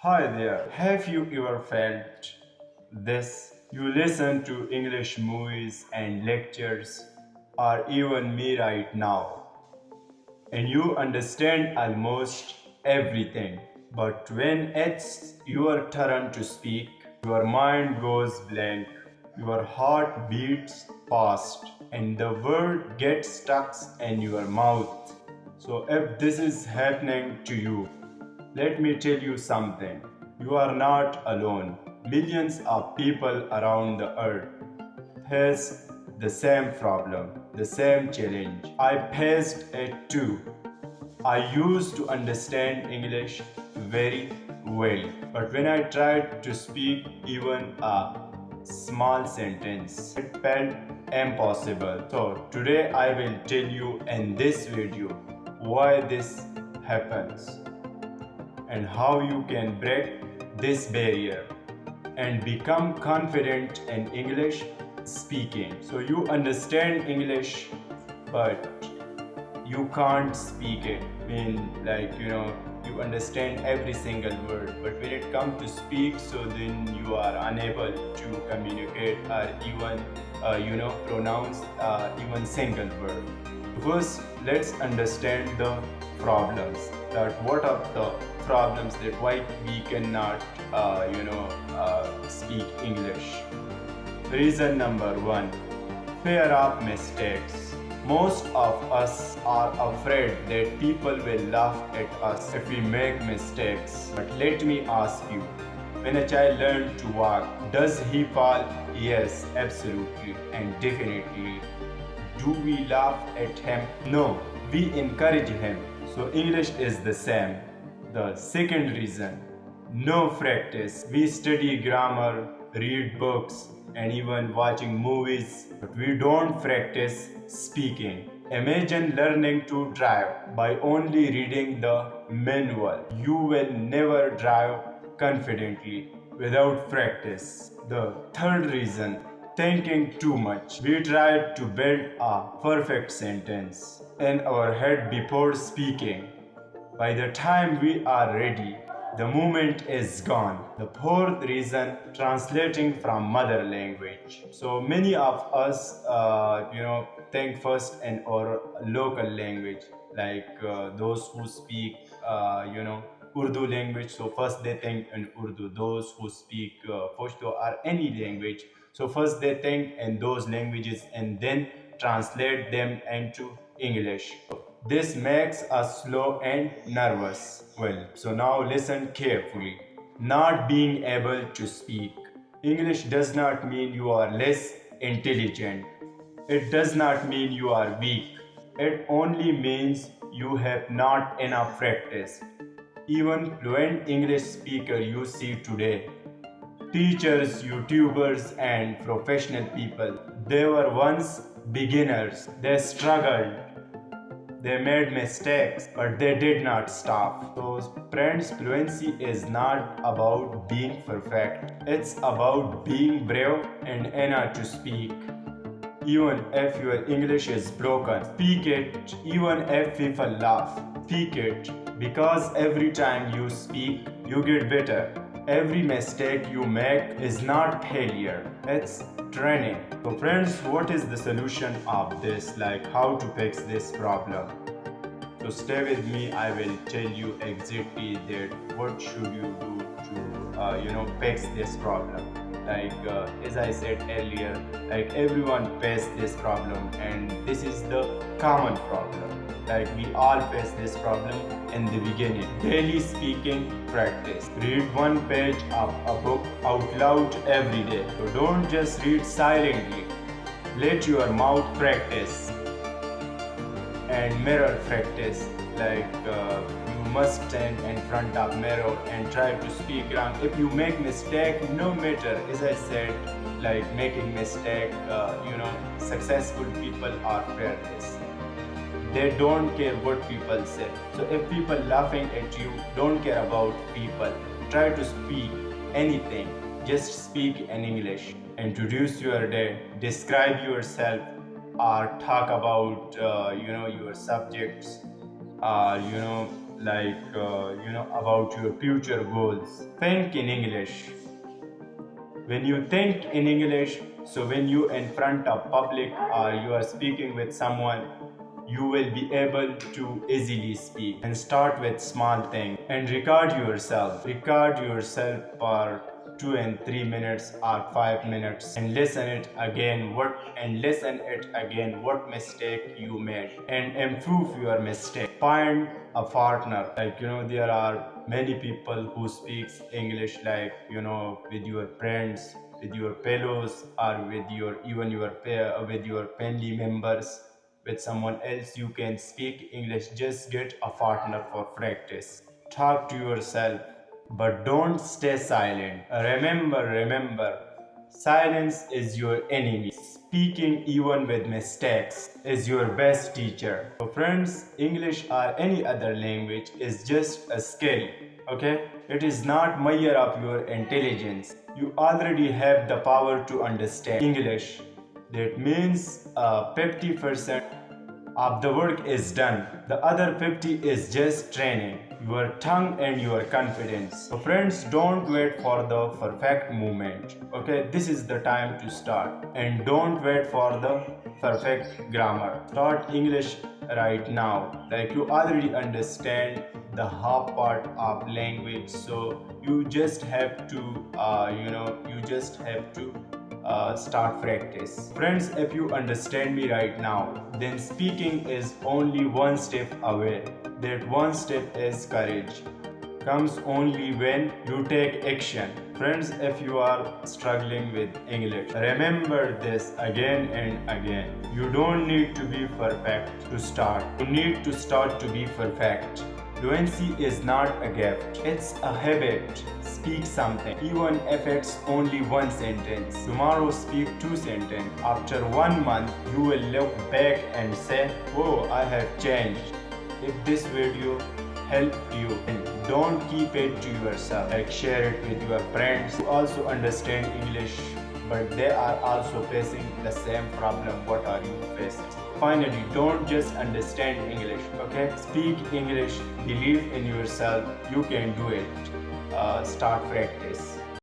Hi there. Have you ever felt this? You listen to English movies and lectures, or even me right now, and you understand almost everything. But when it's your turn to speak, your mind goes blank, your heart beats fast, and the word gets stuck in your mouth. So, if this is happening to you, let me tell you something. You are not alone. Millions of people around the earth face the same problem, the same challenge. I faced it too. I used to understand English very well, but when I tried to speak even a small sentence, it felt impossible. So, today I will tell you in this video why this happens and how you can break this barrier and become confident in English speaking. So you understand English, but you can't speak it. I mean, you understand every single word, but when it comes to speak, so then you are unable to communicate or even, pronounce even single word. First, let's understand the problems. That what are the problems that why we cannot, speak English. Reason number one: fear of mistakes. Most of us are afraid that people will laugh at us if we make mistakes. But let me ask you, when a child learns to walk, does he fall? Yes, absolutely and definitely. Do we laugh at him? No, we encourage him. So English is the same. The second reason, no practice. We study grammar, read books, and even watching movies, but we don't practice speaking. Imagine learning to drive by only reading the manual. You will never drive confidently without practice. The third reason, thinking too much. We try to build a perfect sentence in our head before speaking. By the time we are ready, the moment is gone. The fourth reason, translating from mother language. So many of us, think first in our local language, like those who speak, Urdu language. So first they think in Urdu. Those who speak Pashto or any language. So first they think in those languages and then translate them into English. This makes us slow and nervous. Well, so now listen carefully. Not being able to speak. English does not mean you are less intelligent. It does not mean you are weak. It only means you have not enough practice. Even fluent English speaker you see today, teachers, YouTubers, and professional people, they were once beginners. They struggled, they made mistakes, but they did not stop. So, friends, fluency is not about being perfect, it's about being brave and enough to speak. Even if your English is broken, speak it. Even if people laugh, speak it. Because every time you speak, you get better. Every mistake you make is not failure, it's training. So, friends, what is the solution of this? Like, how to fix this problem? So stay with me. I will tell you exactly that what should you do to fix this problem. Like as I said earlier, like everyone face this problem, and this is the common problem. Like we all face this problem in the beginning. Daily speaking practice. Read one page of a book out loud every day. So don't just read silently. Let your mouth practice and mirror practice. Like you must stand in front of mirror and try to speak wrong. If you make mistake, no matter, as I said, like making mistake, successful people are fearless. They don't care what people say. So if people laughing at you, don't care about people. Try to speak anything. Just speak in English. Introduce your day. Describe yourself, or talk about your subjects, or about your future goals. Think in English. When you think in English, so when you in front of public or you are speaking with someone, you will be able to easily speak. And start with small things and record yourself. Record yourself for 2 and 3 minutes or 5 minutes and listen it again what mistake you made and improve your mistake. Find a partner. There are many people who speaks English, with your friends, with your fellows, or with your family members, with someone else you can speak English. Just get a partner for practice. Talk to yourself, but don't stay silent. Remember, silence is your enemy. Speaking even with mistakes is your best teacher. So friends, English or any other language is just a skill, okay? It is not measure of your intelligence. You already have the power to understand English. That means 50% of the work is done. The other 50 is just training your tongue and your confidence. So friends, don't wait for the perfect moment. Okay, this is the time to start. And don't wait for the perfect grammar. Start English right now. You already understand the half part of language, so you just have to start practice. Friends, if you understand me right now, then speaking is only one step away. That one step is courage. Comes only when you take action. Friends, if you are struggling with English, remember this again and again. You don't need to be perfect to start. You need to start to be perfect. Fluency is not a gift, it's a habit. Speak something, even if it's only one sentence. Tomorrow speak 2 sentences. After 1 month, you will look back and say, oh, I have changed. If this video helped you, don't keep it to yourself. Share it with your friends who also understand English, but they are also facing the same problem. What are you facing? Finally, don't just understand English, okay? Speak English, believe in yourself, you can do it. Start practice.